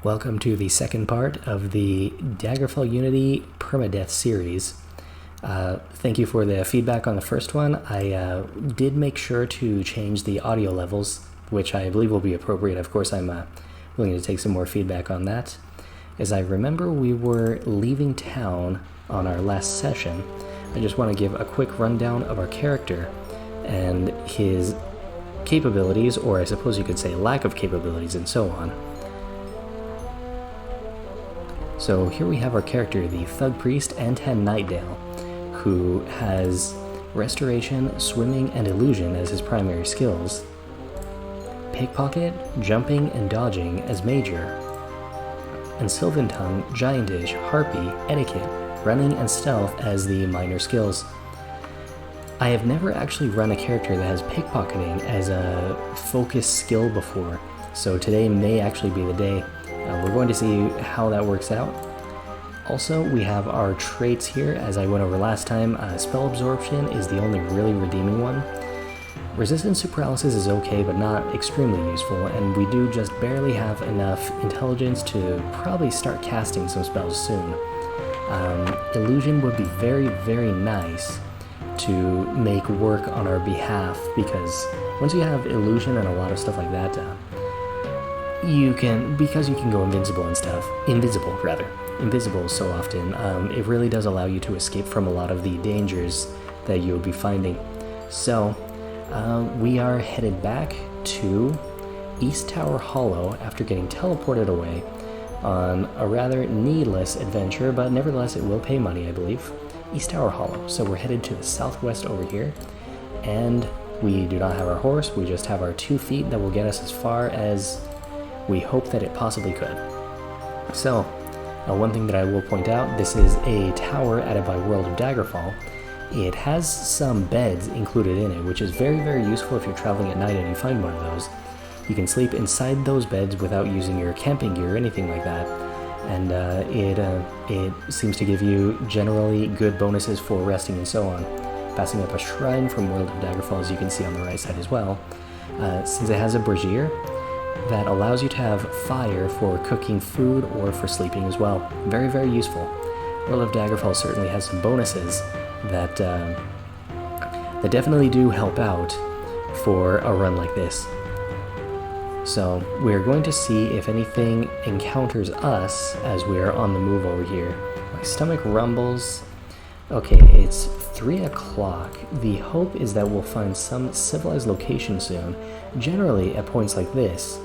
Welcome to the second part of the Daggerfall Unity Permadeath series. Thank you for the feedback on the first one. I did make sure to change the audio levels, which I believe will be appropriate. Of course, I'm willing to take some more feedback on that. As I remember, we were leaving town on our last session. I just want to give a quick rundown of our character and his capabilities, or I suppose you could say lack of capabilities, and so on. So here we have our character, the Thug Priest Anton Nightdale, who has Restoration, Swimming, and Illusion as his primary skills, Pickpocket, Jumping, and Dodging as major, and Sylvan Tongue, Giantish, Harpy, Etiquette, Running, and Stealth as the minor skills. I have never actually run a character that has pickpocketing as a focus skill before, so today may actually be the day. We're going to see how that works out. Also, we have our traits here, as I went over last time. Spell Absorption is the only really redeeming one. Resistance to Paralysis is okay, but not extremely useful, and we do just barely have enough intelligence to probably start casting some spells soon. Illusion would be very, very nice to make work on our behalf, because once you have Illusion and a lot of stuff like that, because you can go invisible so often, it really does allow you to escape from a lot of the dangers that you'll be finding. So, we are headed back to East Tower Hollow after getting teleported away on a rather needless adventure, but nevertheless it will pay money, I believe. East Tower Hollow. So we're headed to the southwest over here, and we do not have our horse, we just have our 2 feet that will get us as far as we hope that it possibly could. So, one thing that I will point out, this is a tower added by World of Daggerfall. It has some beds included in it, which is very, very useful if you're traveling at night and you find one of those. You can sleep inside those beds without using your camping gear or anything like that, and it seems to give you generally good bonuses for resting and so on. Passing up a shrine from World of Daggerfall, as you can see on the right side as well. Since it has a brazier, that allows you to have fire for cooking food or for sleeping as well. Very, very useful. World of Daggerfall certainly has some bonuses that definitely do help out for a run like this. So we're going to see if anything encounters us as we're on the move over here. My stomach rumbles. Okay, it's 3 o'clock. The hope is that we'll find some civilized location soon. Generally, at points like this,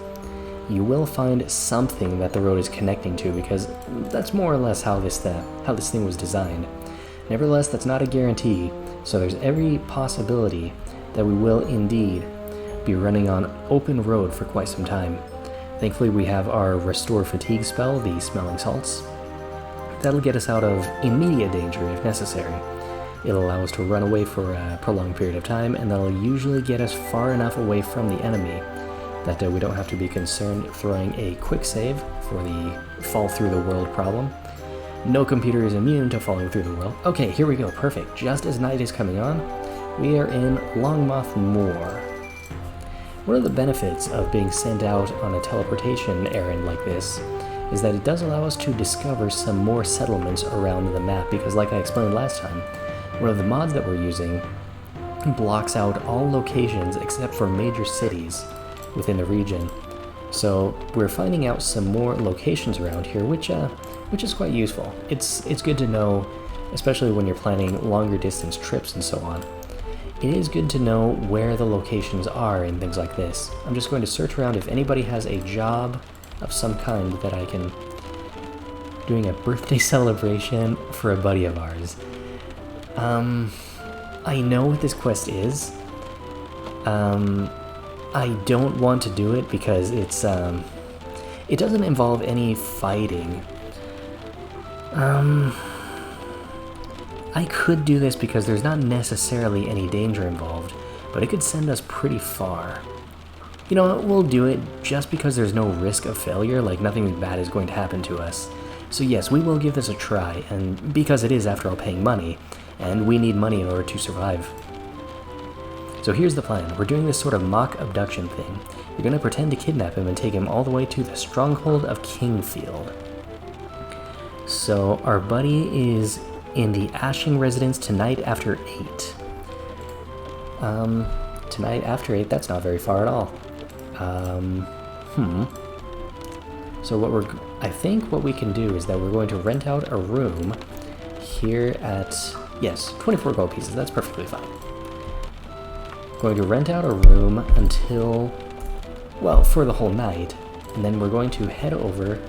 you will find something that the road is connecting to, because that's more or less how this thing was designed. Nevertheless, that's not a guarantee, so there's every possibility that we will indeed be running on open road for quite some time. Thankfully, we have our Restore Fatigue spell, the Smelling Salts. That'll get us out of immediate danger if necessary. It'll allow us to run away for a prolonged period of time, and that'll usually get us far enough away from the enemy that we don't have to be concerned throwing a quick save for the fall through the world problem. No computer is immune to falling through the world. Okay, here we go, perfect. Just as night is coming on, we are in Longmoth Moor. One of the benefits of being sent out on a teleportation errand like this is that it does allow us to discover some more settlements around the map, because like I explained last time, one of the mods that we're using blocks out all locations except for major cities within the region. So we're finding out some more locations around here, which is quite useful. It's good to know, especially when you're planning longer distance trips and so on. It is good to know where the locations are and things like this. I'm just going to search around if anybody has a job of some kind that I can... Doing a birthday celebration for a buddy of ours. I know what this quest is. I don't want to do it because it's, it doesn't involve any fighting. I could do this because there's not necessarily any danger involved, but it could send us pretty far. You know what, we'll do it just because there's no risk of failure, like nothing bad is going to happen to us. So yes, we will give this a try, and because it is, after all, paying money, and we need money in order to survive. So here's the plan. We're doing this sort of mock abduction thing. You're going to pretend to kidnap him and take him all the way to the stronghold of Kingfield. So our buddy is in the Ashing residence tonight after 8. Tonight after 8, that's not very far at all. So I think what we can do is that we're going to rent out a room here at, yes, 24 gold pieces, that's perfectly fine. Going to rent out a room until, well, for the whole night, and then we're going to head over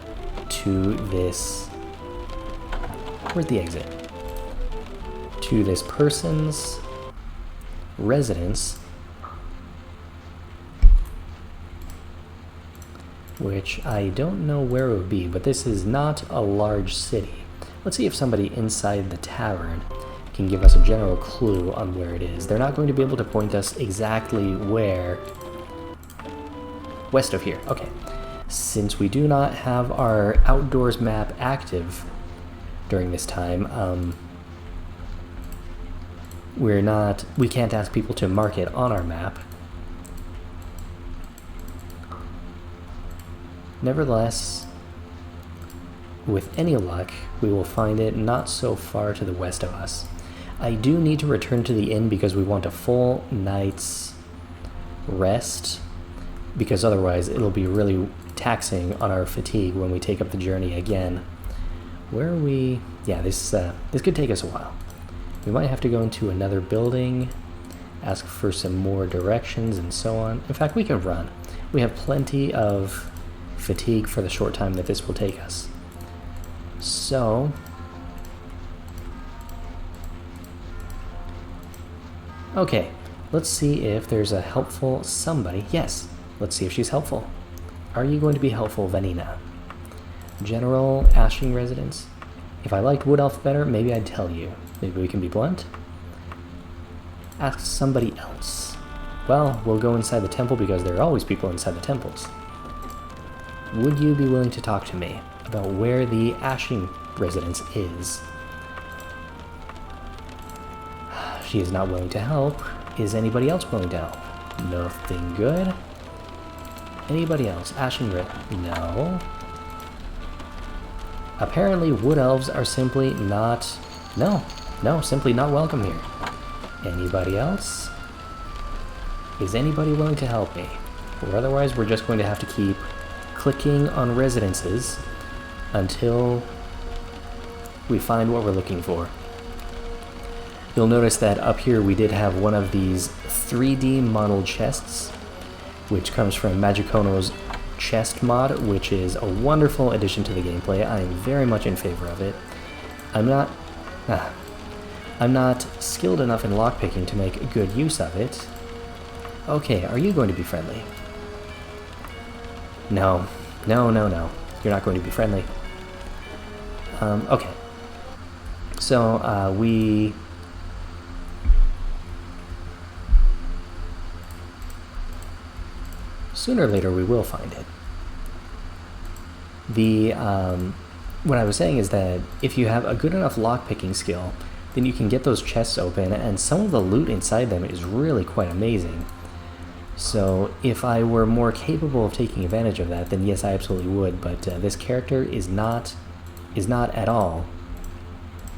to this, where's the exit? To this person's residence, which I don't know where it would be, but this is not a large city. Let's see if somebody inside the tavern can give us a general clue on where it is. They're not going to be able to point us exactly where. West of here, okay. Since we do not have our outdoors map active during this time, we can't ask people to mark it on our map. Nevertheless, with any luck, we will find it not so far to the west of us. I do need to return to the inn because we want a full night's rest, because otherwise it'll be really taxing on our fatigue when we take up the journey again. Where are we? Yeah, this could take us a while. We might have to go into another building, ask for some more directions and so on. In fact, we can run. We have plenty of fatigue for the short time that this will take us. So, okay, let's see if there's a helpful somebody. Yes, let's see if she's helpful. Are you going to be helpful, Vanina? General Ashing residence? If I liked Wood Elf better, maybe I'd tell you. Maybe we can be blunt? Ask somebody else. Well, we'll go inside the temple because there are always people inside the temples. Would you be willing to talk to me about where the Ashing residence is? She is not willing to help. Is anybody else willing to help? Nothing good. Anybody else? Ashing no. Apparently wood elves are simply not... No, simply not welcome here. Anybody else? Is anybody willing to help me? Or otherwise we're just going to have to keep clicking on residences until we find what we're looking for. You'll notice that up here we did have one of these 3D model chests, which comes from Magicono's chest mod, which is a wonderful addition to the gameplay. I am very much in favor of it. I'm not skilled enough in lockpicking to make good use of it. Okay, are you going to be friendly? No. You're not going to be friendly. Okay. So, sooner or later we will find it. What I was saying is that if you have a good enough lockpicking skill, then you can get those chests open, and some of the loot inside them is really quite amazing. So if I were more capable of taking advantage of that, then yes, I absolutely would, but this character is not at all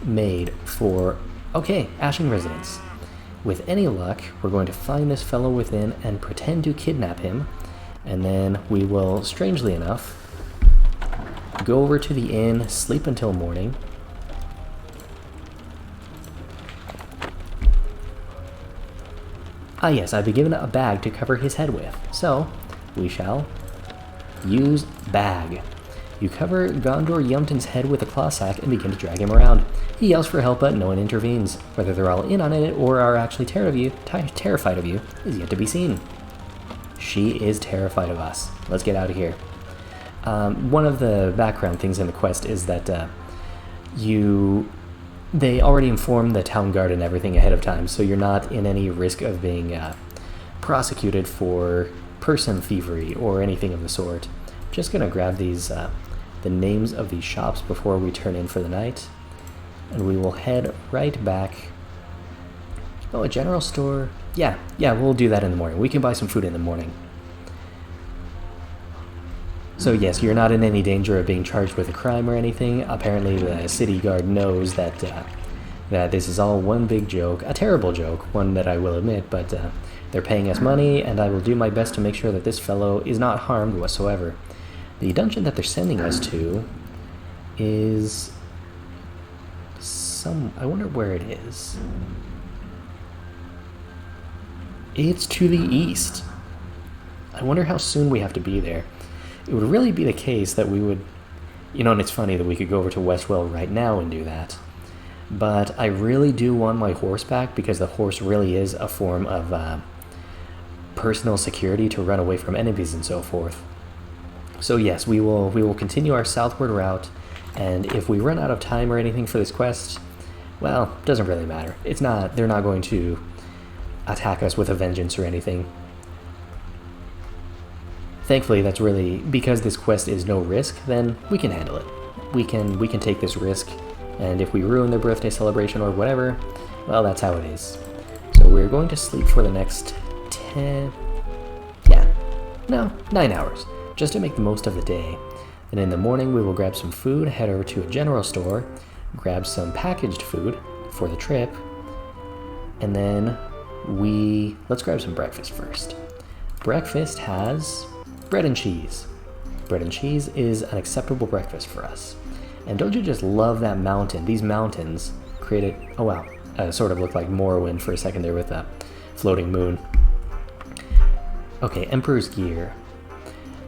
made for... Okay, Ashing residence. With any luck, we're going to find this fellow within and pretend to kidnap him, and then we will, strangely enough, go over to the inn, sleep until morning. Ah yes, I've been given a bag to cover his head with, so we shall use bag. You cover Gondor Yumton's head with a claw sack and begin to drag him around. He yells for help, but no one intervenes. Whether they're all in on it or are actually terrified of you is yet to be seen. She is terrified of us. Let's get out of here. One of the background things in the quest is that they already inform the town guard and everything ahead of time, so you're not in any risk of being prosecuted for person thievery or anything of the sort. Just gonna grab these the names of these shops before we turn in for the night, and we will head right back Oh, a general store? Yeah, we'll do that in the morning. We can buy some food in the morning. So yes, you're not in any danger of being charged with a crime or anything. Apparently the city guard knows that that this is all one big joke. A terrible joke, one that I will admit, but they're paying us money, and I will do my best to make sure that this fellow is not harmed whatsoever. The dungeon that they're sending us to is I wonder where it is. It's to the east. I wonder how soon we have to be there. It would really be the case that we would, and it's funny that we could go over to Westwell right now and do that. But I really do want my horse back, because the horse really is a form of personal security to run away from enemies and so forth. So yes, we will continue our southward route, and if we run out of time or anything for this quest, well, it doesn't really matter. They're not going to attack us with a vengeance or anything. Thankfully, that's really, because this quest is no risk, then we can handle it. We can take this risk, and if we ruin their birthday celebration or whatever, well, that's how it is. So we're going to sleep for the next 9 hours, just to make the most of the day. And in the morning, we will grab some food, head over to a general store, grab some packaged food for the trip, and then let's grab some breakfast first. Breakfast has bread and cheese. Bread and cheese is an acceptable breakfast for us. And don't you just love that mountain? These mountains created, oh wow, sort of looked like Morrowind for a second there with a floating moon. Okay, Emperor's Gear.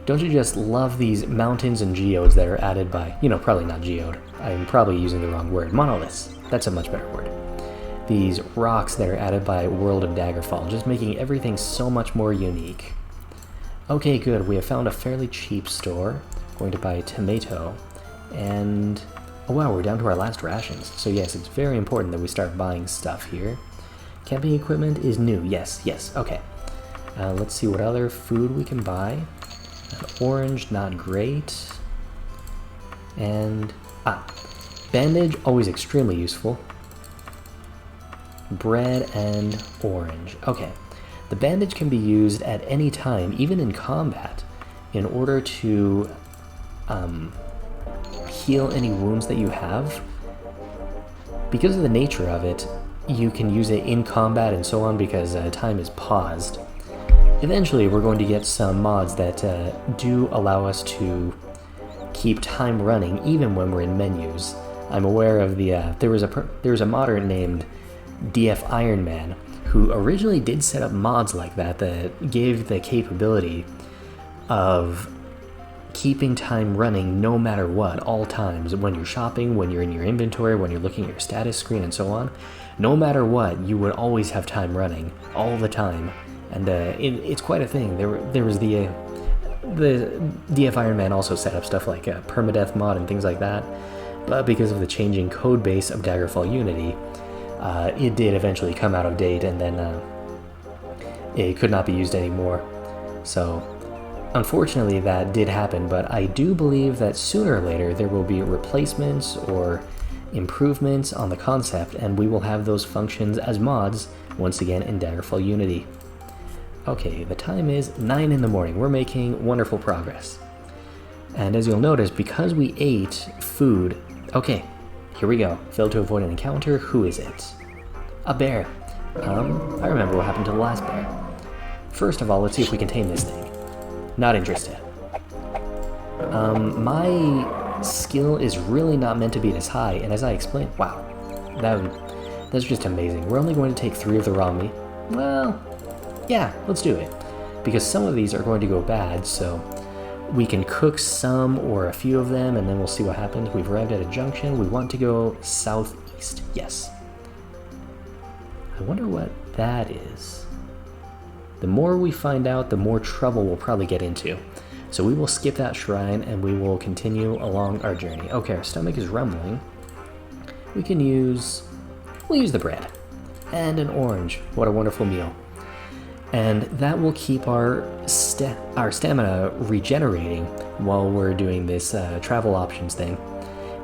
Don't you just love these mountains and geodes that are added by, probably not geode, I'm probably using the wrong word, monoliths. That's a much better word. These rocks that are added by World of Daggerfall, just making everything so much more unique. Okay, good, we have found a fairly cheap store. Going to buy a tomato, and oh wow, we're down to our last rations. So yes, it's very important that we start buying stuff here. Camping equipment is new, yes, okay. Let's see what other food we can buy. An orange, not great. And, bandage, always extremely useful. Bread and orange. Okay, the bandage can be used at any time, even in combat, in order to heal any wounds that you have. Because of the nature of it, you can use it in combat and so on, because time is paused. Eventually, we're going to get some mods that do allow us to keep time running even when we're in menus. I'm aware of there was a modder named DF Iron Man who originally did set up mods like that gave the capability of keeping time running no matter what, all times, when you're shopping, when you're in your inventory, when you're looking at your status screen and so on. No matter what, you would always have time running all the time. And it's quite a thing. There was the DF Iron Man also set up stuff like a Permadeath mod and things like that, but because of the changing code base of Daggerfall Unity, it did eventually come out of date, and then it could not be used anymore. So unfortunately that did happen, but I do believe that sooner or later there will be replacements or improvements on the concept, and we will have those functions as mods once again in Daggerfall Unity. Okay, the time is 9 in the morning. We're making wonderful progress. And as you'll notice, because we ate food... Okay, here we go. Failed to avoid an encounter. Who is it? A bear. I remember what happened to the last bear. First of all, let's see if we can tame this thing. Not interested. My skill is really not meant to be this high, and as I explained... Wow, that's just amazing. We're only going to take 3 of the raw meat. Well... yeah, let's do it. Because some of these are going to go bad, so we can cook some or a few of them, and then we'll see what happens. We've arrived at a junction. We want to go southeast. Yes. I wonder what that is. The more we find out, the more trouble we'll probably get into. So we will skip that shrine, and we will continue along our journey. Okay, our stomach is rumbling. We'll use the bread. And an orange. What a wonderful meal. And that will keep our stamina regenerating while we're doing this travel options thing.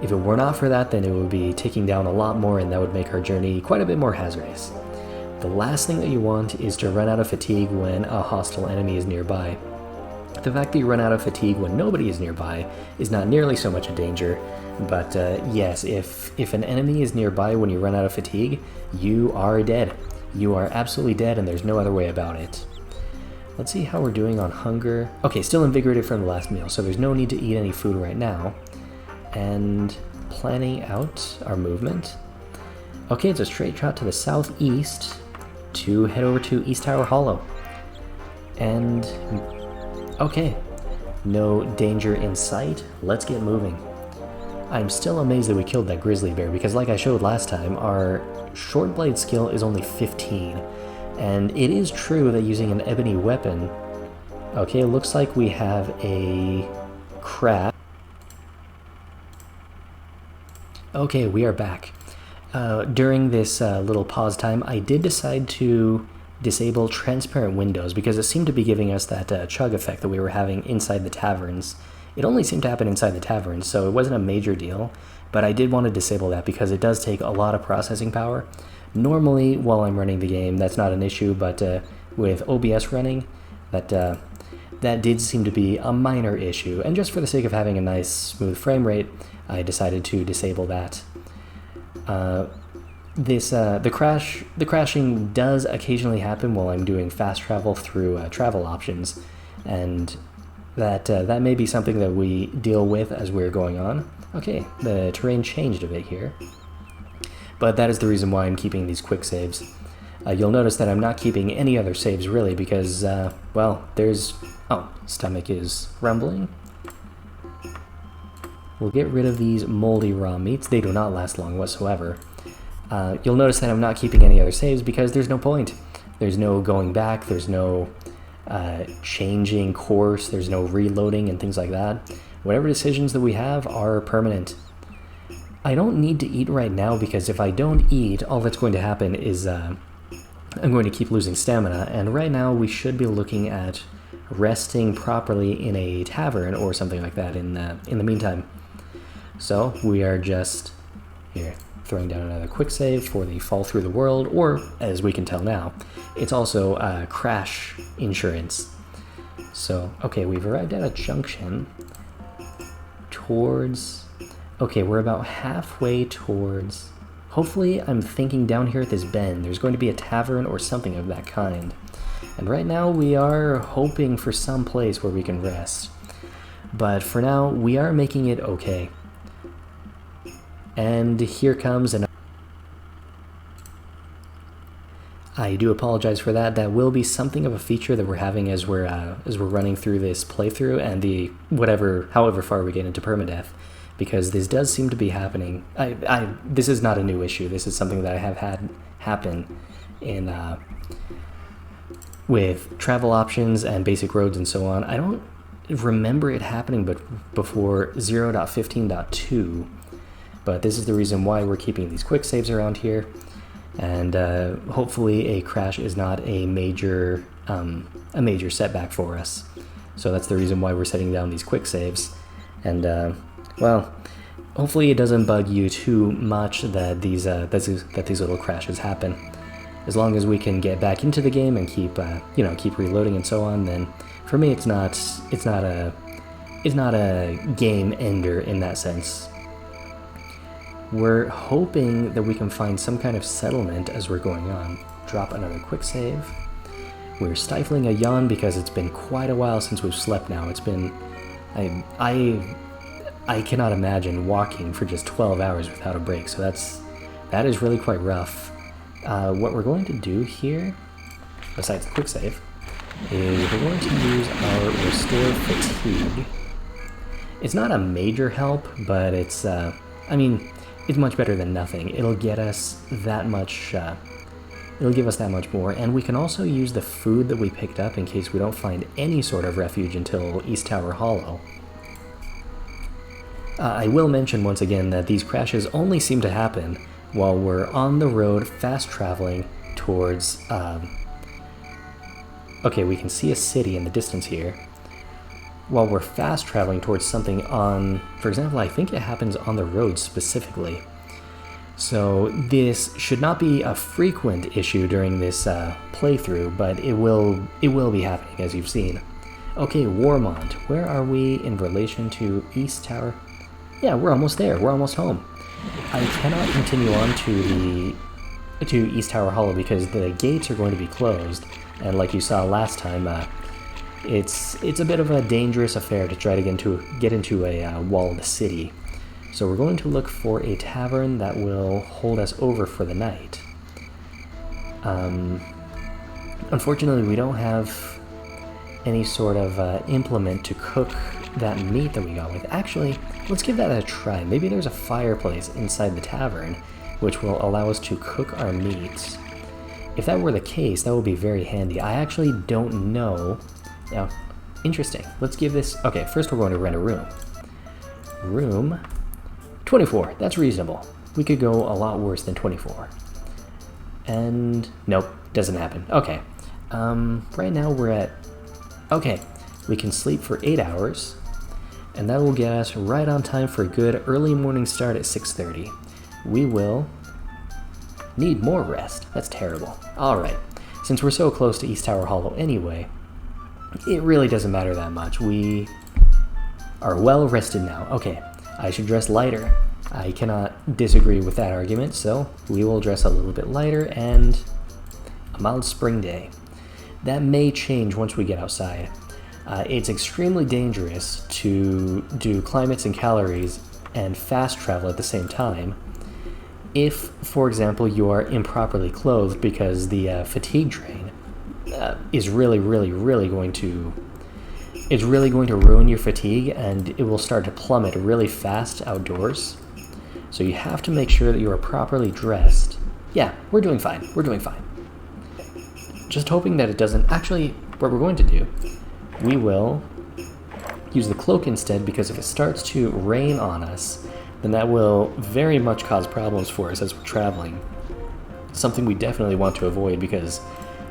If it were not for that, then it would be ticking down a lot more, and that would make our journey quite a bit more hazardous. The last thing that you want is to run out of fatigue when a hostile enemy is nearby. The fact that you run out of fatigue when nobody is nearby is not nearly so much a danger, but yes, if an enemy is nearby when you run out of fatigue, you are dead. You are absolutely dead, and there's no other way about it. Let's see how we're doing on hunger. Okay, still invigorated from the last meal, so there's no need to eat any food right now. And planning out our movement. Okay, it's a straight shot to the southeast to head over to East Tower Hollow. And okay, no danger in sight. Let's get moving. I'm still amazed that we killed that grizzly bear because like I showed last time, our short blade skill is only 15. And it is true that using an ebony weapon... Okay, it looks like we have a crash. Okay, we are back. During this little pause time, I did decide to disable transparent windows because it seemed to be giving us that chug effect that we were having inside the taverns. It only seemed to happen inside the taverns, so it wasn't a major deal, but I did want to disable that because it does take a lot of processing power. Normally, while I'm running the game, that's not an issue, but with OBS running, that did seem to be a minor issue, and just for the sake of having a nice, smooth frame rate, I decided to disable that. The crashing does occasionally happen while I'm doing fast travel through travel options, and that may be something that we deal with as we're going on. Okay, the terrain changed a bit here, but that is the reason why I'm keeping these quick saves. You'll notice that I'm not keeping any other saves really because, well, there's... Oh, stomach is rumbling. We'll get rid of these moldy raw meats. They do not last long whatsoever. You'll notice that I'm not keeping any other saves because there's no point. There's no going back, there's no changing course, there's no reloading and things like that. Whatever decisions that we have are permanent. I don't need to eat right now because if I don't eat, all that's going to happen is I'm going to keep losing stamina, and right now we should be looking at resting properly in a tavern or something like that in the meantime. So we are just here throwing down another quick save for the fall through the world, or as we can tell now, it's also crash insurance. So okay, we've arrived at a junction towards... Okay, we're about halfway towards... Hopefully I'm thinking down here at this bend there's going to be a tavern or something of that kind. And right now we are hoping for some place where we can rest. But for now, we are making it okay. And here comes an... I do apologize for that. That will be something of a feature that we're having as we're running through this playthrough and the however far we get into Permadeath, because this does seem to be happening. This is not a new issue. This is something that I have had happen in with travel options and basic roads and so on. I don't remember it happening but before 0.15.2, but this is the reason why we're keeping these quick saves around here, and hopefully a crash is not a major setback for us. So that's the reason why we're setting down these quick saves, and well, hopefully it doesn't bug you too much that these little crashes happen. As long as we can get back into the game and keep keep reloading and so on, then for me it's not a game ender in that sense. We're hoping that we can find some kind of settlement as we're going on. Drop another quick save. We're stifling a yawn because it's been quite a while since we've slept now. It's been... I cannot imagine walking for just 12 hours without a break, so that is really quite rough. What we're going to do here, besides the quick save, is we're going to use our Restore Fatigue. It's not a major help, but it's, I mean, it's much better than nothing. It'll get us that much, it'll give us that much more, and we can also use the food that we picked up in case we don't find any sort of refuge until East Tower Hollow. I will mention once again that these crashes only seem to happen while we're on the road fast traveling towards... Okay, we can see a city in the distance here. While we're fast traveling towards something on... For example, I think it happens on the road specifically. So this should not be a frequent issue during this playthrough, but it will be happening, as you've seen. Okay, Warmont, where are we in relation to East Tower? Yeah, we're almost there. We're almost home. I cannot continue on to East Tower Hollow because the gates are going to be closed, and like you saw last time, it's a bit of a dangerous affair to try to get into a walled city. So we're going to look for a tavern that will hold us over for the night. Unfortunately, we don't have any sort of implement to cook that meat that we got with. Actually, let's give that a try. Maybe there's a fireplace inside the tavern which will allow us to cook our meat. If that were the case, that would be very handy. I actually don't know. Now, interesting. Let's give this... Okay, first we're going to rent a room. Room 24. That's reasonable. We could go a lot worse than 24. And... nope, doesn't happen. Okay. Right now we're at... Okay, we can sleep for 8 hours, and that will get us right on time for a good early morning start at 6:30. We will need more rest. That's terrible. Alright, since we're so close to East Tower Hollow anyway, it really doesn't matter that much. We are well rested now. Okay, I should dress lighter. I cannot disagree with that argument, so we will dress a little bit lighter and a mild spring day. That may change once we get outside. It's extremely dangerous to do climates and calories and fast travel at the same time if, for example, you are improperly clothed, because the fatigue drain is really going to ruin your fatigue, and it will start to plummet really fast outdoors. So you have to make sure that you are properly dressed. Yeah, we're doing fine. We're doing fine. Just hoping that it doesn't... Actually, what we're going to do, we will use the cloak instead, because if it starts to rain on us, then that will very much cause problems for us as we're traveling. Something we definitely want to avoid, because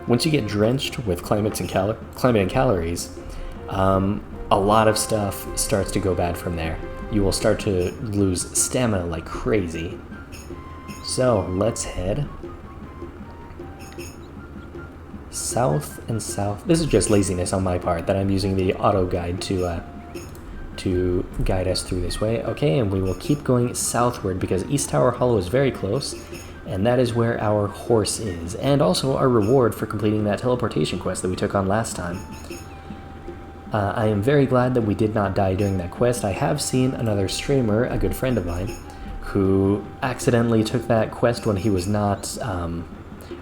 once you get drenched with climate and calories, a lot of stuff starts to go bad from there. You will start to lose stamina like crazy. So, let's head south and south. This is just laziness on my part that I'm using the auto guide to guide us through this way. Okay, and we will keep going southward because East Tower Hollow is very close, and that is where our horse is, and also our reward for completing that teleportation quest that we took on last time. I am very glad that we did not die during that quest. I have seen another streamer, a good friend of mine, who accidentally took that quest when he was not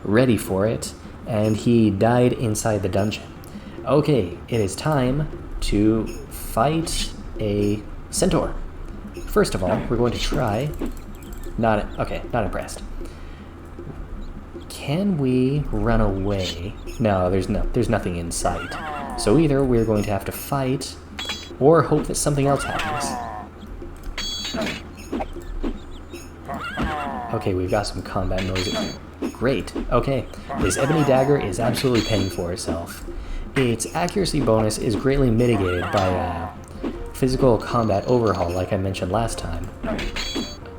ready for it, and he died inside the dungeon. Okay, it is time to fight a centaur. First of all, we're going to try... not impressed. Can we run away? No, there's nothing in sight. So either we're going to have to fight, or hope that something else happens. Okay, we've got some combat noises. Great. Okay, this ebony dagger is absolutely paying for itself. Its accuracy bonus is greatly mitigated by a physical combat overhaul, like I mentioned last time.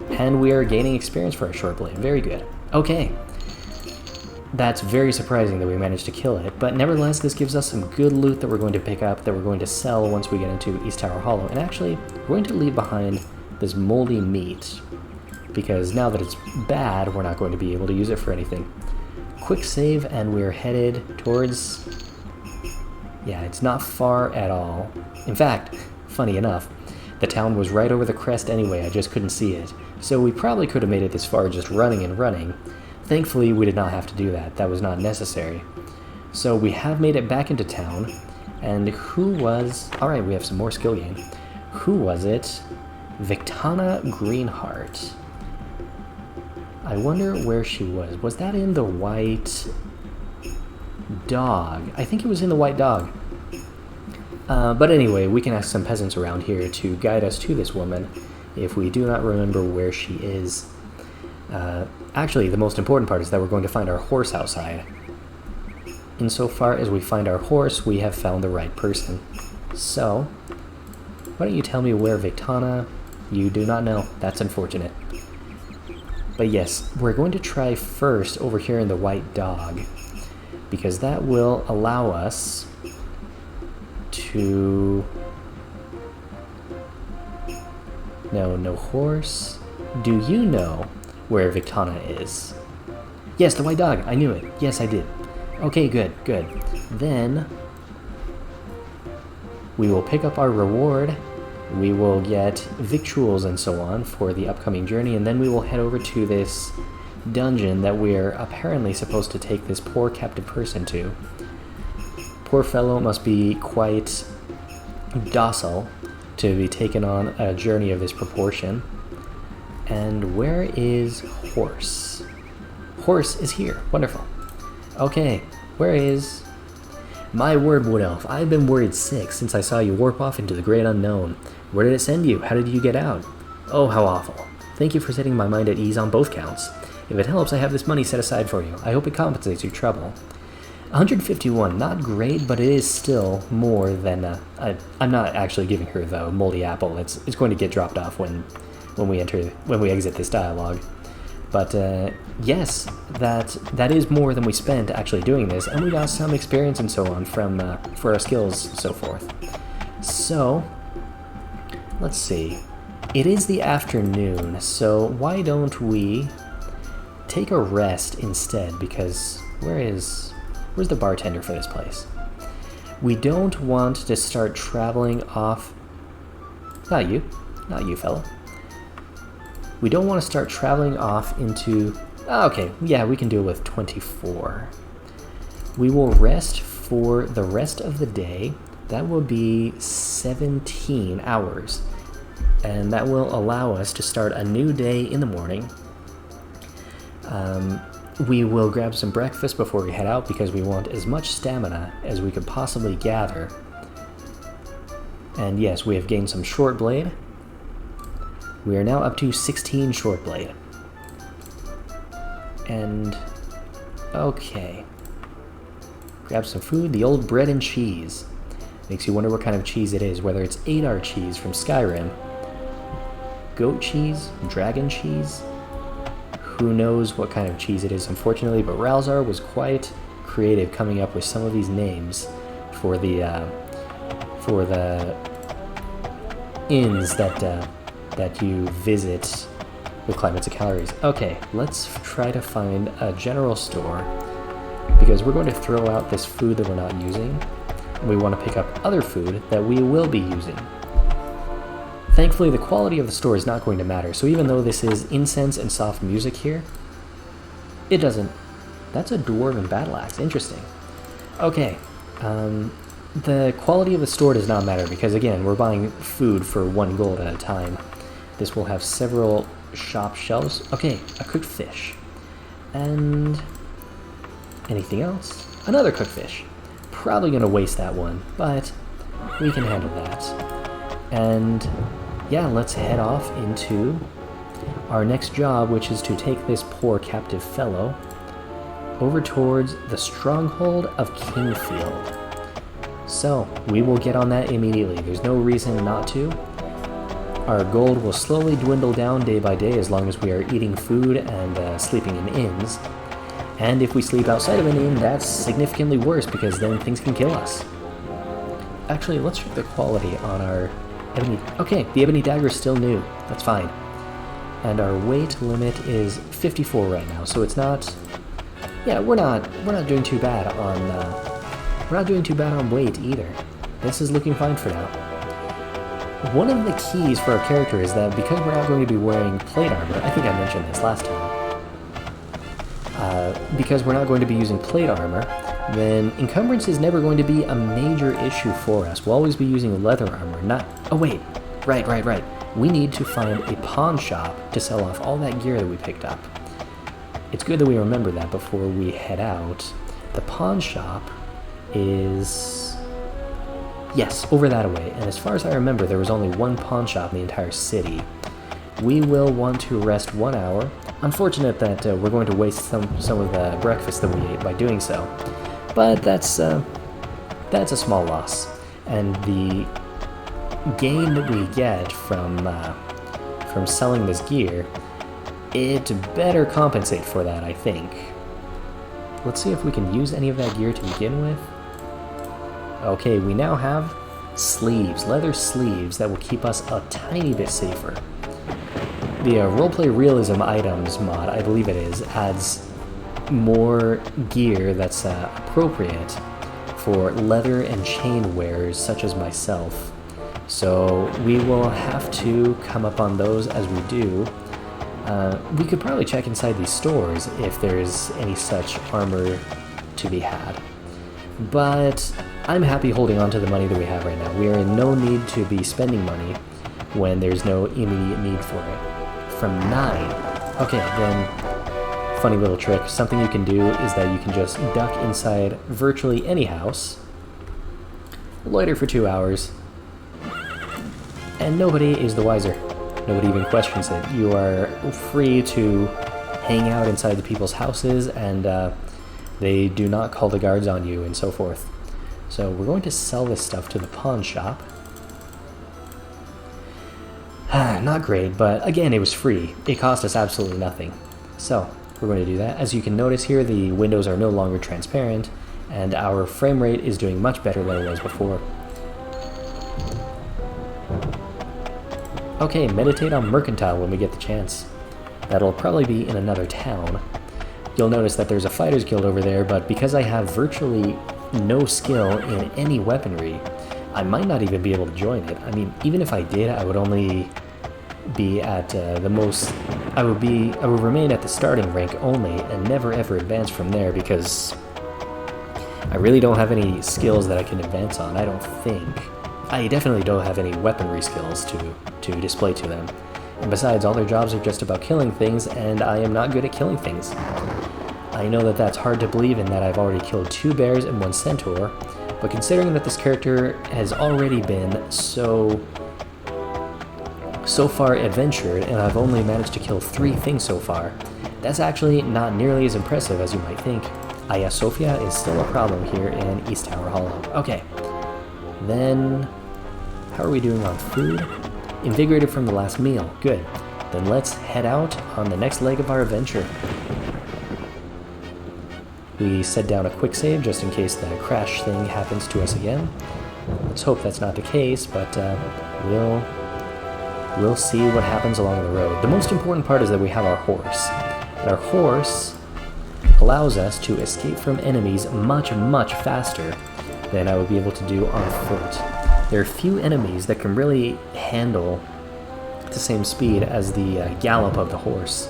And we are gaining experience for our short blade. Very good. Okay. That's very surprising that we managed to kill it, but nevertheless, this gives us some good loot that we're going to pick up, that we're going to sell once we get into East Tower Hollow. And actually, we're going to leave behind this moldy meat, because now that it's bad, we're not going to be able to use it for anything. Quick save, and we're headed towards... yeah, it's not far at all. In fact, funny enough, the town was right over the crest anyway, I just couldn't see it. So we probably could have made it this far just running and running. Thankfully, we did not have to do that. That was not necessary. So we have made it back into town, and who was... Alright, we have some more skill gain. Who was it? Victana Greenheart. I wonder where she was. Was that in the White Dog? I think it was in the White Dog. But anyway, we can ask some peasants around here to guide us to this woman if we do not remember where she is. Actually, the most important part is that we're going to find our horse outside. Insofar as we find our horse, we have found the right person. So, why don't you tell me where Victana... You do not know. That's unfortunate. But yes, we're going to try first over here in the White Dog, because that will allow us to... No horse. Do you know where Victana is? Yes, the White Dog. I knew it. Yes, I did. Okay, good. Then we will pick up our reward. We will get victuals and so on for the upcoming journey, and then we will head over to this dungeon that we're apparently supposed to take this poor captive person to. Poor fellow must be quite docile to be taken on a journey of this proportion. And where is Horse? Horse is here. Wonderful. Okay, where is... My word, Wood Elf, I've been worried sick since I saw you warp off into the great unknown. Where did it send you? How did you get out? Oh, how awful. Thank you for setting my mind at ease on both counts. If it helps, I have this money set aside for you. I hope it compensates your trouble. 151, not great, but it is still more than... I'm not actually giving her the moldy apple. It's going to get dropped off when we exit this dialogue. But yes, that is more than we spent actually doing this, and we got some experience and so on from for our skills and so forth. So let's see. It is the afternoon, so why don't we take a rest instead? Because where's the bartender for this place? We don't want to start traveling off. Not you, fella. We don't want to start traveling off into... okay, yeah, we can deal with 24. We will rest for the rest of the day. That will be 17 hours. And that will allow us to start a new day in the morning. We will grab some breakfast before we head out because we want as much stamina as we could possibly gather. And yes, we have gained some short blade. We are now up to 16 short blade. And okay. Grab some food, the old bread and cheese. Makes you wonder what kind of cheese it is, whether it's Adar cheese from Skyrim, goat cheese, dragon cheese. Who knows what kind of cheese it is, unfortunately, but Ralzar was quite creative coming up with some of these names for the inns that you visit with climates of calories. Okay, let's try to find a general store because we're going to throw out this food that we're not using. We want to pick up other food that we will be using. Thankfully, the quality of the store is not going to matter, so even though this is incense and soft music here, it doesn't... That's a dwarven battle axe. Interesting. Okay, the quality of the store does not matter because, again, we're buying food for 1 gold at a time. This will have several shop shelves. Okay, a cooked fish. And... anything else? Another cooked fish. Probably going to waste that one, but we can handle that. And... yeah, let's head off into our next job, which is to take this poor captive fellow over towards the stronghold of Kingfield. So, we will get on that immediately. There's no reason not to. Our gold will slowly dwindle down day by day as long as we are eating food and sleeping in inns. And if we sleep outside of an inn, that's significantly worse because then things can kill us. Actually, let's check the quality on our... ebony. Okay, the ebony dagger is still new. That's fine. And our weight limit is 54 right now, so it's not... yeah, we're not doing too bad on weight either. This is looking fine for now. One of the keys for our character is that because we're not going to be wearing plate armor, I think I mentioned this last time. Because we're not going to be using plate armor, then encumbrance is never going to be a major issue for us. We'll always be using leather armor, not... oh wait, right. We need to find a pawn shop to sell off all that gear that we picked up. It's good that we remember that before we head out. The pawn shop is... yes, over that way. And as far as I remember, there was only one pawn shop in the entire city. We will want to rest 1 hour. Unfortunate that we're going to waste some of the breakfast that we ate by doing so. But that's a small loss. And the gain that we get from selling this gear it better compensate for that, I think. Let's see if we can use any of that gear to begin with. Okay, we now have sleeves, leather sleeves that will keep us a tiny bit safer. The Roleplay Realism items mod, I believe it is, adds more gear that's appropriate for leather and chain wearers such as myself. So we will have to come up on those as we do. We could probably check inside these stores if there's any such armor to be had. But I'm happy holding on to the money that we have right now. We are in no need to be spending money when there's no immediate need for it. From 9. Okay, then, funny little trick. Something you can do is that you can just duck inside virtually any house, loiter for 2 hours, and nobody is the wiser. Nobody even questions it. You are free to hang out inside the people's houses, and they do not call the guards on you, and so forth. So we're going to sell this stuff to the pawn shop. Not great, but again, it was free. It cost us absolutely nothing. So we're going to do that. As you can notice here, the windows are no longer transparent, and our frame rate is doing much better than it was before. Okay, meditate on Mercantile when we get the chance. That'll probably be in another town. You'll notice that there's a Fighters Guild over there, but because I have virtually no skill in any weaponry, I might not even be able to join it. I mean, even if I did, I would only be at the most... I would remain at the starting rank only and never ever advance from there because I really don't have any skills that I can advance on, I don't think. I definitely don't have any weaponry skills to display to them. And besides, all their jobs are just about killing things, and I am not good at killing things. I know that that's hard to believe in that I've already killed 2 bears and 1 centaur, but considering that this character has already been so far adventured, and I've only managed to kill 3 things so far, that's actually not nearly as impressive as you might think. Aya Sophia is still a problem here in East Tower Hollow. Okay, then how are we doing on food? Invigorated from the last meal. Good. Then let's head out on the next leg of our adventure. We set down a quick save just in case the crash thing happens to us again. Let's hope that's not the case, but we'll see what happens along the road. The most important part is that we have our horse. And our horse allows us to escape from enemies much, much faster than I would be able to do on foot. There are few enemies that can really handle the same speed as the gallop of the horse.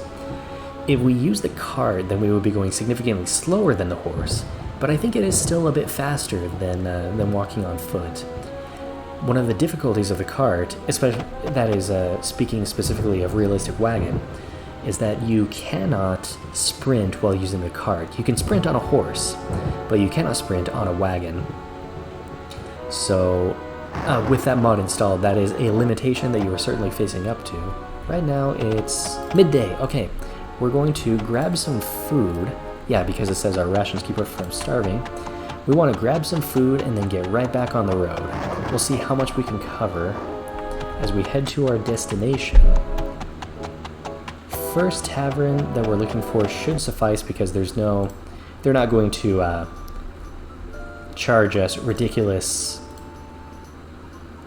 If we use the cart, then we would be going significantly slower than the horse, but I think it is still a bit faster than walking on foot. One of the difficulties of the cart, especially that is speaking specifically of realistic wagon, is that you cannot sprint while using the cart. You can sprint on a horse, but you cannot sprint on a wagon. So with that mod installed, that is a limitation that you are certainly facing up to. Right now it's midday. Okay, we're going to grab some food. Yeah, because it says our rations keep us from starving. We want to grab some food and then get right back on the road. We'll see how much we can cover as we head to our destination. First tavern that we're looking for should suffice because they're not going to charge us ridiculous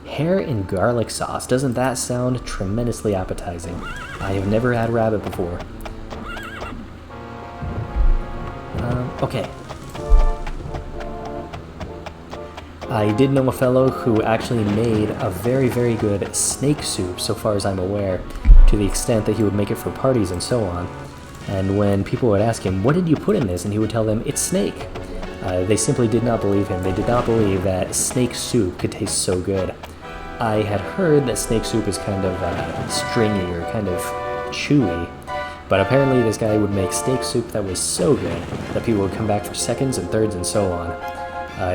hare and garlic sauce. Doesn't that sound tremendously appetizing? I have never had rabbit before. Okay. I did know a fellow who actually made a very, very good snake soup, so far as I'm aware, to the extent that he would make it for parties and so on. And when people would ask him, what did you put in this? And he would tell them, it's snake. They simply did not believe him. They did not believe that snake soup could taste so good. I had heard that snake soup is kind of stringy or kind of chewy, but apparently this guy would make steak soup that was so good that people would come back for seconds and thirds and so on.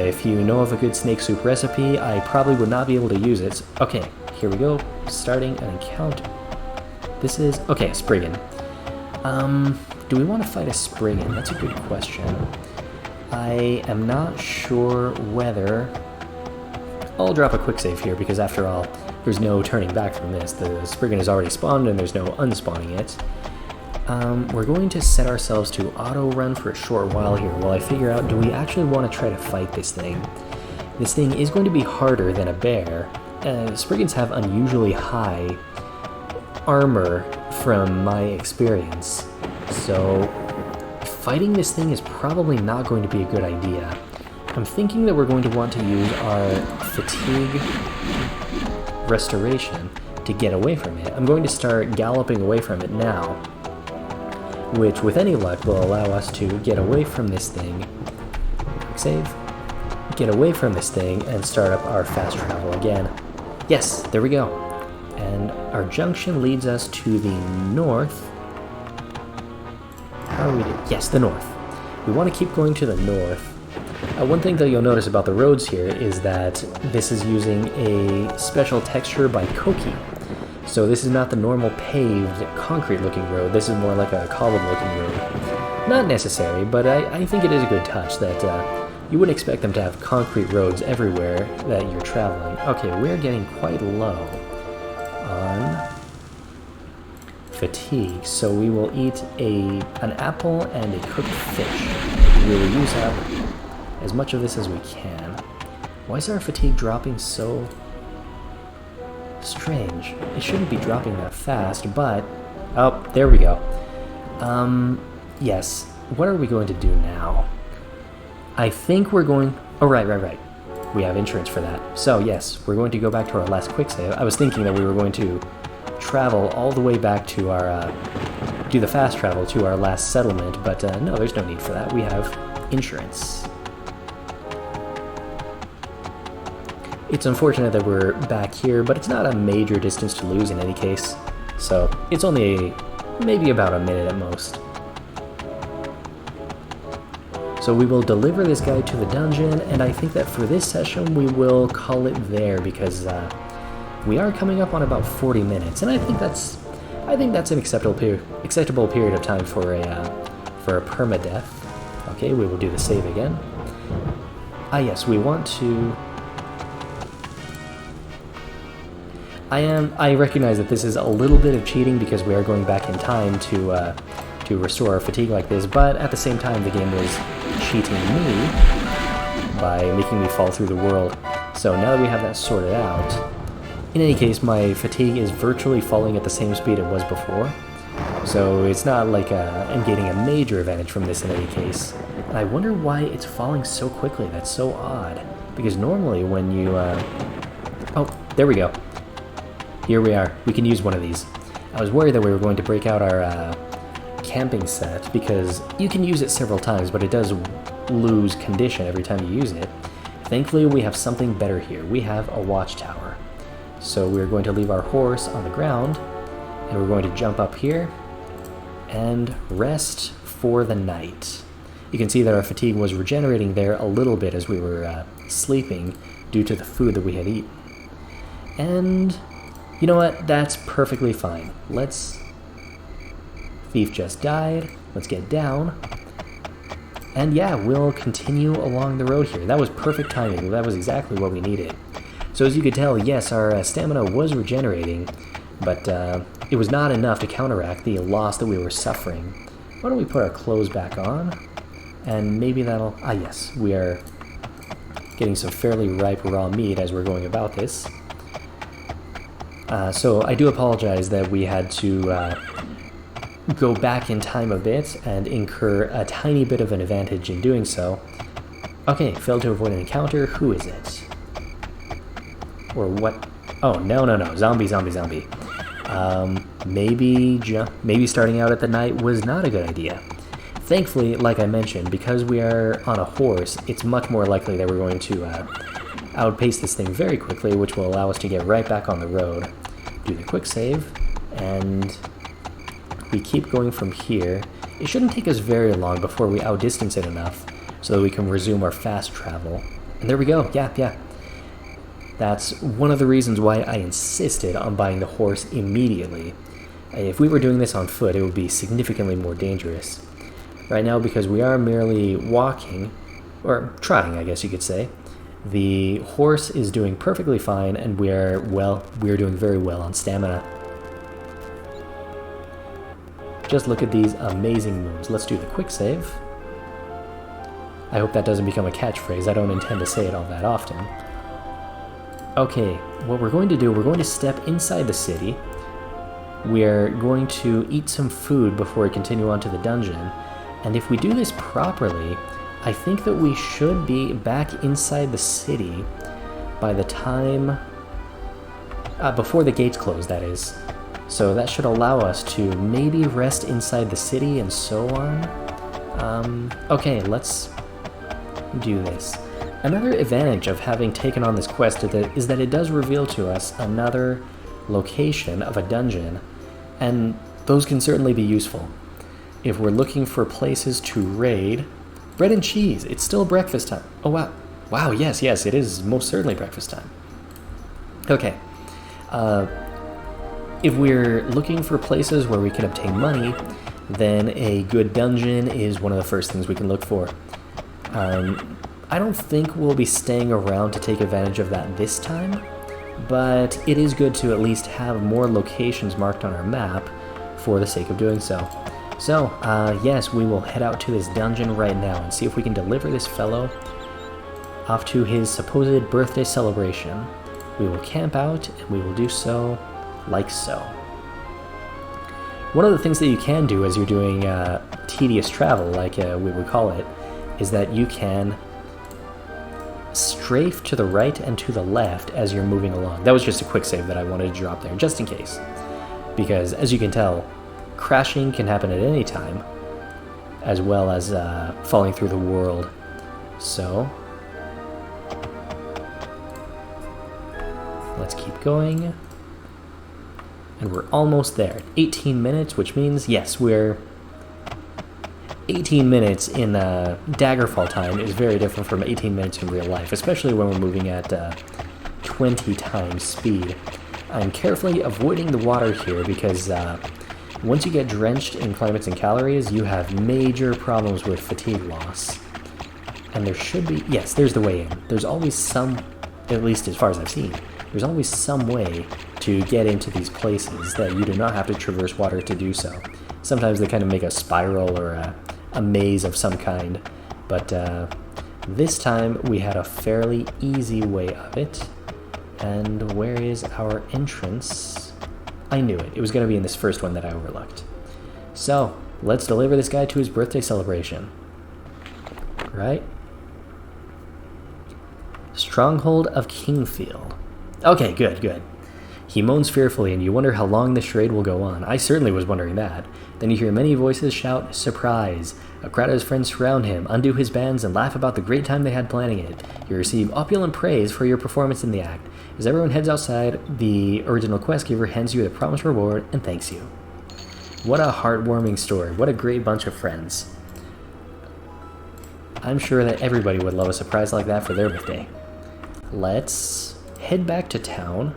If you know of a good snake soup recipe, I probably would not be able to use it. Okay, here we go. Starting an encounter. This is... okay, Spriggan. Do we want to fight a Spriggan? That's a good question. I am not sure whether... I'll drop a quick save here because after all, there's no turning back from this. The Spriggan is already spawned and there's no unspawning it. We're going to set ourselves to auto-run for a short while here while I figure out, do we actually want to try to fight this thing? This thing is going to be harder than a bear. Spriggans have unusually high armor from my experience, so fighting this thing is probably not going to be a good idea. I'm thinking that we're going to want to use our fatigue restoration to get away from it. I'm going to start galloping away from it now, which with any luck will allow us to get away from this thing. Save. Get away from this thing and start up our fast travel again. Yes, there we go. And our junction leads us to the north. How are we doing? Yes, the north. We want to keep going to the north. One thing that you'll notice about the roads here is that this is using a special texture by Koki. So this is not the normal paved, concrete-looking road. This is more like a cobbled-looking road. Not necessary, but I think it is a good touch that you wouldn't expect them to have concrete roads everywhere that you're traveling. Okay, we're getting quite low on fatigue, so we will eat an apple and a cooked fish. We will use up as much of this as we can. Why is our fatigue dropping so strange? It shouldn't be dropping that fast, but... oh, there we go. Yes. What are we going to do now? I think we're going... oh, right. We have insurance for that. So, yes, we're going to go back to our last quick save. I was thinking that we were going to travel all the way back to our... do the fast travel to our last settlement, but no, there's no need for that. We have insurance. It's unfortunate that we're back here, but it's not a major distance to lose in any case. So, it's only maybe about a minute at most. So we will deliver this guy to the dungeon, and I think that for this session we will call it there, because we are coming up on about 40 minutes, and I think that's an acceptable period of time for a permadeath. Okay, we will do the save again. Yes, we want to... I recognize that this is a little bit of cheating because we are going back in time to restore our fatigue like this, but at the same time the game was cheating me by making me fall through the world. So now that we have that sorted out, in any case, my fatigue is virtually falling at the same speed it was before. So it's not like I'm getting a major advantage from this in any case. And I wonder why it's falling so quickly. That's so odd. Because normally when you... oh, there we go. Here we are. We can use one of these. I was worried that we were going to break out our camping set, because you can use it several times, but it does lose condition every time you use it. Thankfully, we have something better here. We have a watchtower. So we're going to leave our horse on the ground, and we're going to jump up here and rest for the night. You can see that our fatigue was regenerating there a little bit as we were sleeping due to the food that we had eaten. And you know what? That's perfectly fine. Thief just died. Let's get down. And yeah, we'll continue along the road here. That was perfect timing. That was exactly what we needed. So as you could tell, yes, our stamina was regenerating, but it was not enough to counteract the loss that we were suffering. Why don't we put our clothes back on? And maybe that'll... yes, we are getting some fairly ripe raw meat as we're going about this. So I do apologize that we had to go back in time a bit and incur a tiny bit of an advantage in doing so. Okay, failed to avoid an encounter. Who is it? Or what? Oh, no. Zombie. Maybe starting out at the night was not a good idea. Thankfully, like I mentioned, because we are on a horse, it's much more likely that we're going to outpace this thing very quickly, which will allow us to get right back on the road. Do the quick save, and we keep going from here. It shouldn't take us very long before we outdistance it enough so that we can resume our fast travel. And there we go. Yeah. That's one of the reasons why I insisted on buying the horse immediately. If we were doing this on foot, it would be significantly more dangerous. Right now, because we are merely walking, or trotting, I guess you could say, the horse is doing perfectly fine, and we're doing very well on stamina. Just look at these amazing moons. Let's do the quick save. I hope that doesn't become a catchphrase. I don't intend to say it all that often. Okay, what we're going to do, we're going to step inside the city. We're going to eat some food before we continue on to the dungeon. And if we do this properly, I think that we should be back inside the city by the time... before the gates close, that is. So that should allow us to maybe rest inside the city and so on. Okay, let's do this. Another advantage of having taken on this quest is that it does reveal to us another location of a dungeon, and those can certainly be useful. If we're looking for places to raid... Bread and cheese, it's still breakfast time. Oh wow. Wow, yes, it is most certainly breakfast time. Okay. If we're looking for places where we can obtain money, then a good dungeon is one of the first things we can look for. I don't think we'll be staying around to take advantage of that this time, but it is good to at least have more locations marked on our map for the sake of doing so. So, yes, we will head out to this dungeon right now and see if we can deliver this fellow off to his supposed birthday celebration. We will camp out, and we will do so like so. One of the things that you can do as you're doing tedious travel, like we would call it, is that you can strafe to the right and to the left as you're moving along. That was just a quick save that I wanted to drop there, just in case. Because, as you can tell, crashing can happen at any time, as well as falling through the world. So, let's keep going. And we're almost there. 18 minutes, which means, yes, we're... 18 minutes in Daggerfall time is very different from 18 minutes in real life, especially when we're moving at 20 times speed. I'm carefully avoiding the water here because once you get drenched in climates and calories, you have major problems with fatigue loss. And there should be... Yes, there's the way in. There's always some, at least as far as I've seen, there's always some way to get into these places that you do not have to traverse water to do so. Sometimes they kind of make a spiral or a maze of some kind, but this time we had a fairly easy way of it. And where is our entrance? I knew it. It was going to be in this first one that I overlooked. So, let's deliver this guy to his birthday celebration. Right? Stronghold of Kingfield. Okay, good. He moans fearfully, and you wonder how long the charade will go on. I certainly was wondering that. Then you hear many voices shout, "Surprise!" A crowd of his friends surround him, undo his bands, and laugh about the great time they had planning it. You receive opulent praise for your performance in the act. As everyone heads outside, the original quest giver hands you the promised reward and thanks you. What a heartwarming story. What a great bunch of friends. I'm sure that everybody would love a surprise like that for their birthday. Let's head back to town.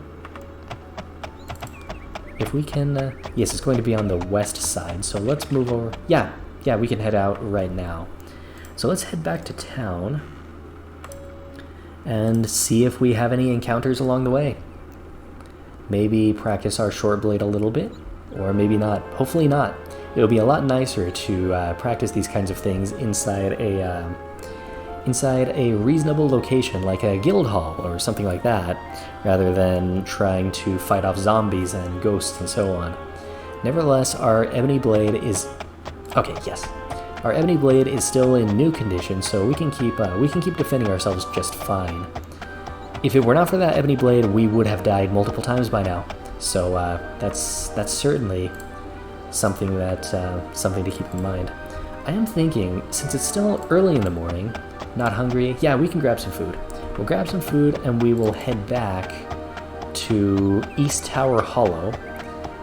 If we can... yes, it's going to be on the west side, so let's move over... Yeah, we can head out right now. So let's head back to town and see if we have any encounters along the way. Maybe practice our short blade a little bit, or maybe not. Hopefully not. It'll be a lot nicer to practice these kinds of things inside a reasonable location, like a guild hall or something like that, rather than trying to fight off zombies and ghosts and so on. Nevertheless, our ebony blade is... Okay, yes. Our ebony blade is still in new condition, so we can keep defending ourselves just fine. If it were not for that ebony blade, we would have died multiple times by now. So that's certainly something to keep in mind. I am thinking, since it's still early in the morning, not hungry, yeah, we can grab some food. We'll grab some food and we will head back to East Tower Hollow.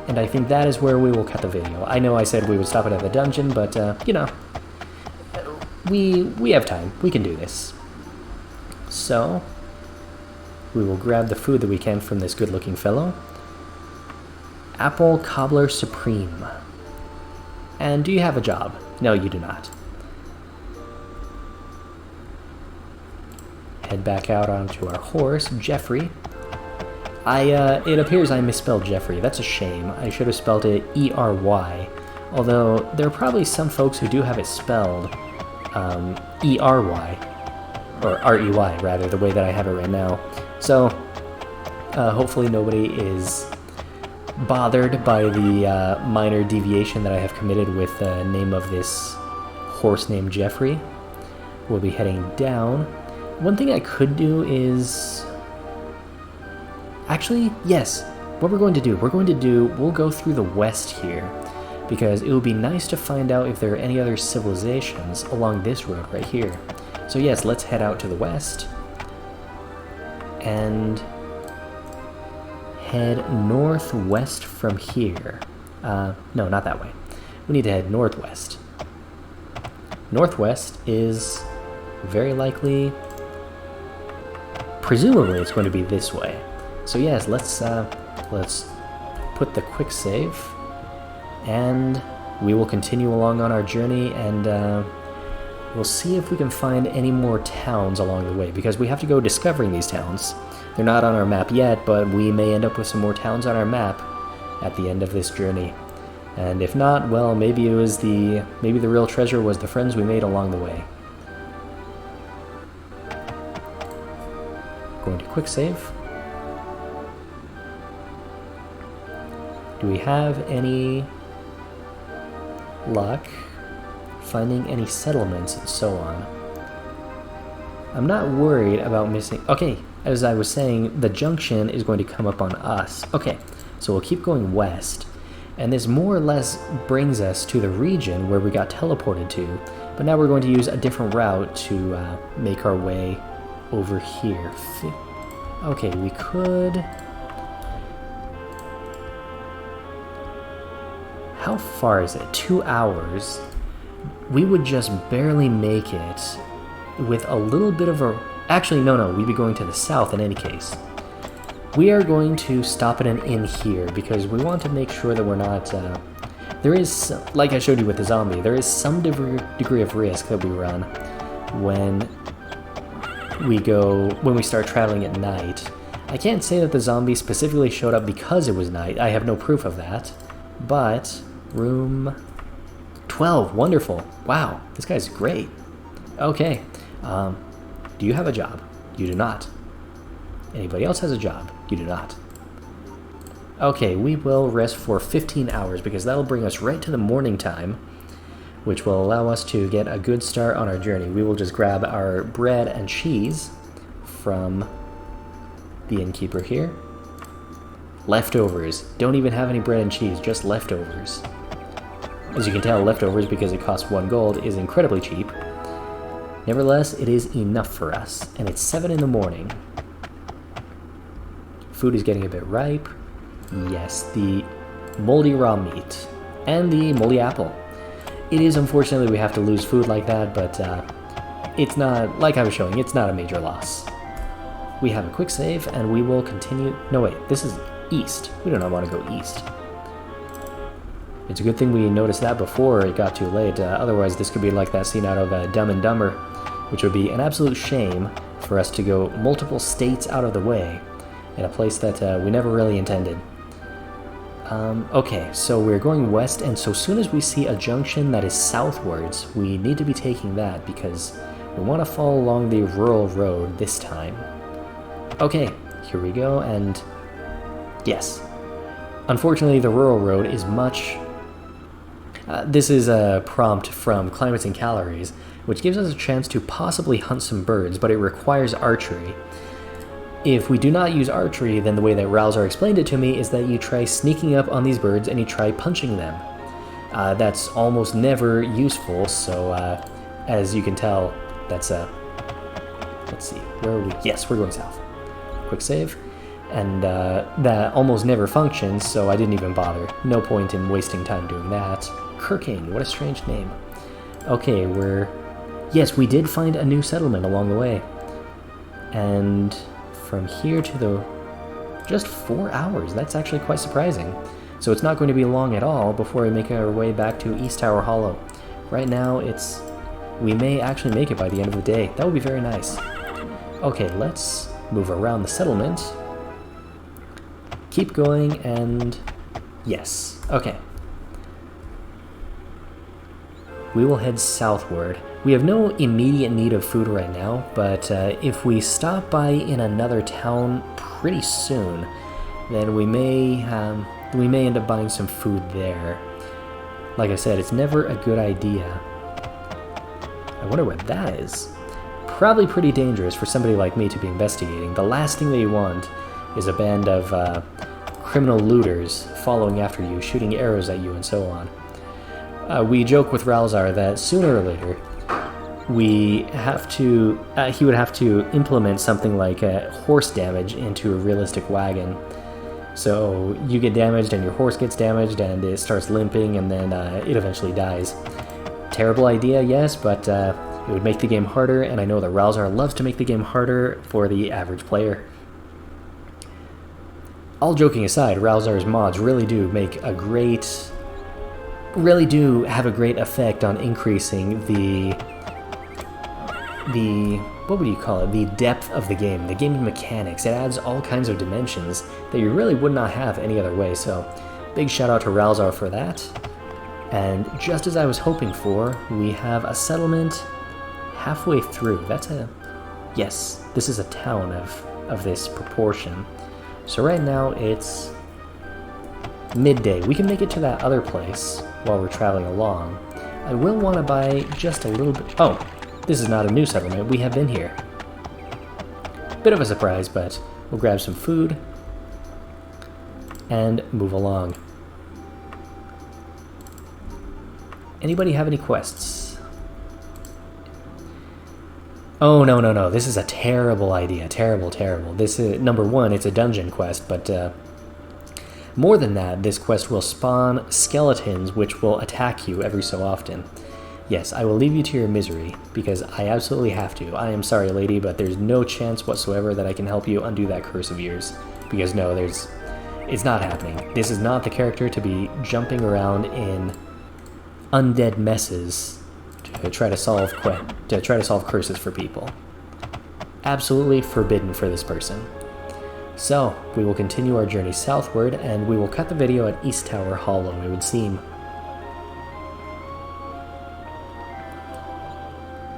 And I think that is where we will cut the video. I know I said we would stop it at the dungeon, but, you know, we have time. We can do this. So, we will grab the food that we can from this good-looking fellow. Apple Cobbler Supreme. And do you have a job? No, you do not. Head back out onto our horse, Jeffrey. It appears I misspelled Jeffrey. That's a shame. I should have spelled it E-R-Y, Although, there are probably some folks who do have it spelled E-R-Y, or R-E-Y, rather, the way that I have it right now. So, hopefully nobody is bothered by the minor deviation that I have committed with the name of this horse named Jeffrey. We'll be heading down. One thing I could do is... Actually, yes. What we're going to do, we'll go through the west here, because it would be nice to find out if there are any other civilizations along this road right here. So yes, let's head out to the west, and head northwest from here. No, not that way. We need to head northwest. Northwest is very likely... Presumably it's going to be this way. So yes, let's put the quick save, and we will continue along on our journey, and we'll see if we can find any more towns along the way, because we have to go discovering these towns. They're not on our map yet, but we may end up with some more towns on our map at the end of this journey. And if not, well, maybe the real treasure was the friends we made along the way. Going to quick save. Do we have any luck finding any settlements and so on? I'm not worried about missing... Okay, as I was saying, the junction is going to come up on us. Okay, so we'll keep going west. And this more or less brings us to the region where we got teleported to. But now we're going to use a different route to make our way over here. Okay, we could... How far is it? 2 hours. We would just barely make it with a little bit of a... Actually, no, we'd be going to the south in any case. We are going to stop at an inn here because we want to make sure that we're not... there is, like I showed you with the zombie, there is some degree of risk that we run when we start traveling at night. I can't say that the zombie specifically showed up because it was night. I have no proof of that. But... Room 12, wonderful. Wow, this guy's great. Okay, do you have a job? You do not. Anybody else has a job? You do not. Okay, we will rest for 15 hours because that'll bring us right to the morning time, which will allow us to get a good start on our journey. We will just grab our bread and cheese from the innkeeper here. Leftovers. Don't even have any bread and cheese, just leftovers. As you can tell, leftovers, because it costs 1 gold, is incredibly cheap. Nevertheless, it is enough for us, and it's 7 in the morning. Food is getting a bit ripe. Yes, the moldy raw meat, and the moldy apple. It is unfortunately we have to lose food like that, but it's not, like I was showing, it's not a major loss. We have a quick save, and we will continue... No, wait, this is east. We do not want to go east. It's a good thing we noticed that before it got too late. Otherwise, this could be like that scene out of Dumb and Dumber, which would be an absolute shame for us to go multiple states out of the way in a place that we never really intended. Okay, so we're going west, and so soon as we see a junction that is southwards, we need to be taking that because we want to follow along the rural road this time. Okay, here we go, and yes. Unfortunately, the rural road is much... this is a prompt from Climates and Calories, which gives us a chance to possibly hunt some birds, but it requires archery. If we do not use archery, then the way that Ralzar explained it to me is that you try sneaking up on these birds and you try punching them. That's almost never useful, so as you can tell, that's let's see, where are we? Yes, we're going south. Quick save. And that almost never functions, so I didn't even bother. No point in wasting time doing that. Kirking, what a strange name. Okay, yes, we did find a new settlement along the way. And from here to the... just 4 hours, that's actually quite surprising. So it's not going to be long at all before we make our way back to East Tower Hollow. Right now, we may actually make it by the end of the day. That would be very nice. Okay, let's move around the settlement. Keep going, and... yes. Okay. we will head southward. We have no immediate need of food right now, but if we stop by in another town pretty soon, then we may end up buying some food there. Like I said, it's never a good idea. I wonder what that is. Probably pretty dangerous for somebody like me to be investigating. The last thing that you want is a band of criminal looters following after you, shooting arrows at you, and so on. We joke with Ralzar that sooner or later he would have to implement something like horse damage into a realistic wagon. So you get damaged and your horse gets damaged and it starts limping and then it eventually dies. Terrible idea, yes, but it would make the game harder, and I know that Ralzar loves to make the game harder for the average player. All joking aside, Ralzar's mods really do have a great effect on increasing the what would you call it? The depth of the game, the game mechanics. It adds all kinds of dimensions that you really would not have any other way, so big shout out to Ralzar for that. And just as I was hoping for, we have a settlement halfway through. Yes, this is a town of this proportion. So right now it's midday. We can make it to that other place while we're traveling along. I will want to buy just a little bit. Oh, this is not a new settlement. We have been here. Bit of a surprise, but we'll grab some food and move along. Anybody have any quests? Oh, no. This is a terrible idea. Terrible. This is, number one, it's a dungeon quest, but more than that, this quest will spawn skeletons which will attack you every so often. Yes, I will leave you to your misery, because I absolutely have to. I am sorry, lady, but there's no chance whatsoever that I can help you undo that curse of yours. Because no, it's not happening. This is not the character to be jumping around in undead messes to try to solve curses for people. Absolutely forbidden for this person. So, we will continue our journey southward, and we will cut the video at East Tower Hollow, it would seem.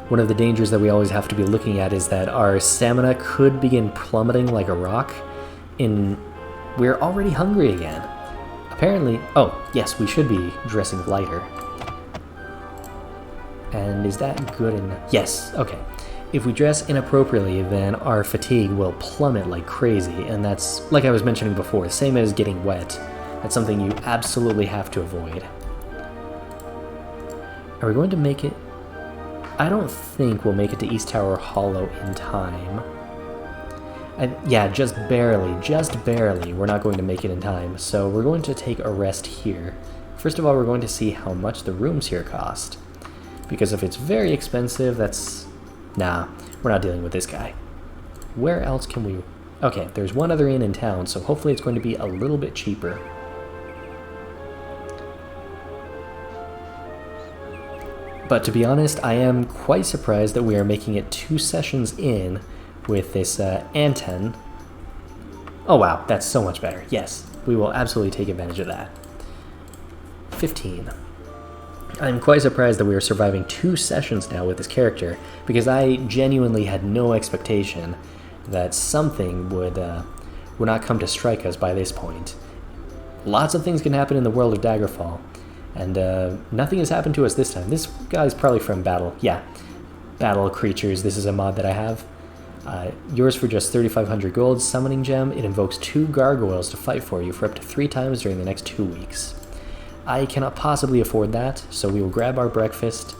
One of the dangers that we always have to be looking at is that our stamina could begin plummeting like a rock, we're already hungry again. Apparently, oh, yes, we should be dressing lighter. And is that good enough? Yes, okay. If we dress inappropriately, then our fatigue will plummet like crazy, and that's, like I was mentioning before, same as getting wet. That's something you absolutely have to avoid. Are we going to make it? I don't think we'll make it to East Tower Hollow in time. Yeah, just barely. We're not going to make it in time, so we're going to take a rest here. First of all, we're going to see how much the rooms here cost. Because if it's very expensive, nah, we're not dealing with this guy. Where else can we... Okay, there's one other inn in town, so hopefully it's going to be a little bit cheaper. But to be honest, I am quite surprised that we are making it 2 sessions in with this Anten. Oh wow, that's so much better. Yes, we will absolutely take advantage of that. 15. I'm quite surprised that we are surviving 2 sessions now with this character, because I genuinely had no expectation that something would not come to strike us by this point. Lots of things can happen in the world of Daggerfall, and nothing has happened to us this time. This guy's probably from Battle. Yeah, Battle Creatures. This is a mod that I have. Yours for just 3,500 gold. Summoning Gem. It invokes 2 gargoyles to fight for you for up to 3 times during the next 2 weeks. I cannot possibly afford that, so we will grab our breakfast,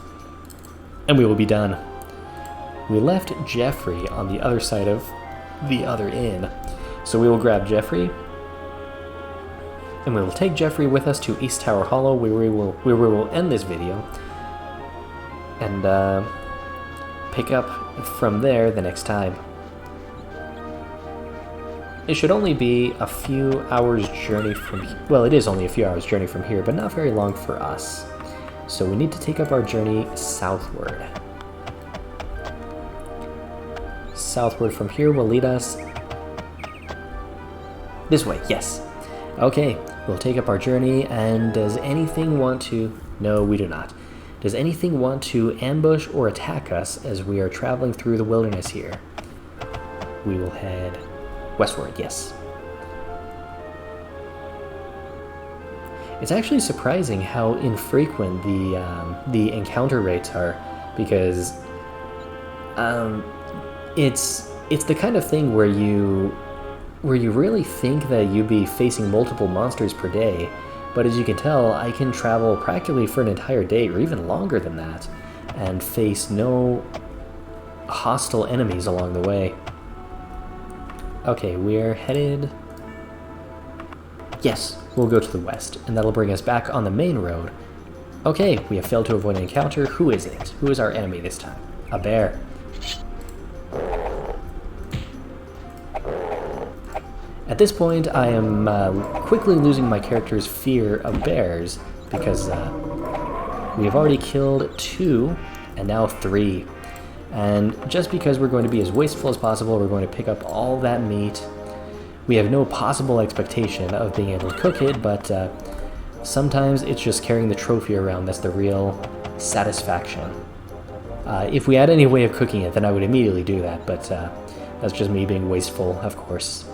and we will be done. We left Jeffrey on the other side of the other inn, so we will grab Jeffrey, and we will take Jeffrey with us to East Tower Hollow, where we will end this video, and pick up from there the next time. It should only be a few hours journey from here. Well, it is only a few hours journey from here, but not very long for us. So we need to take up our journey southward. Southward from here will lead us this way, yes. Okay, we'll take up our journey, and does anything want to... No, we do not. Does anything want to ambush or attack us as we are traveling through the wilderness here? We will head westward, yes. It's actually surprising how infrequent the encounter rates are, because it's the kind of thing where you really think that you'd be facing multiple monsters per day, but as you can tell, I can travel practically for an entire day or even longer than that and face no hostile enemies along the way. Okay, we're headed... Yes, we'll go to the west, and that'll bring us back on the main road. Okay, we have failed to avoid an encounter. Who is it? Who is our enemy this time? A bear. At this point, I am quickly losing my character's fear of bears, because we have already killed 2, and now 3. And just because we're going to be as wasteful as possible, we're going to pick up all that meat. We have no possible expectation of being able to cook it, but sometimes it's just carrying the trophy around that's the real satisfaction. If we had any way of cooking it, then I would immediately do that, but that's just me being wasteful, of course.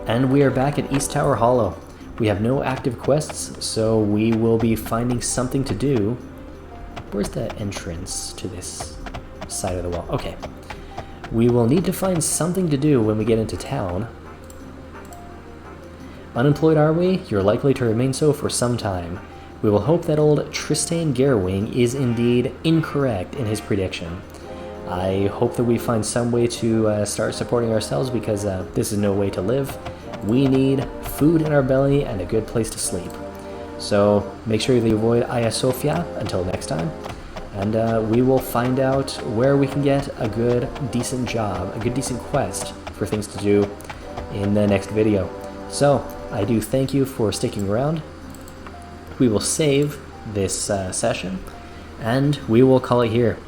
And we are back at East Tower Hollow. We have no active quests, so we will be finding something to do. Where's the entrance to this side of the wall? Okay. We will need to find something to do when we get into town. Unemployed, are we? You're likely to remain so for some time. We will hope that old Tristan Garwing is indeed incorrect in his prediction. I hope that we find some way to start supporting ourselves, because this is no way to live. We need food in our belly and a good place to sleep. So make sure that you avoid Hagia Sophia until next time. And we will find out where we can get a good, decent job, a good, decent quest for things to do in the next video. So, I do thank you for sticking around. We will save this session, and we will call it here.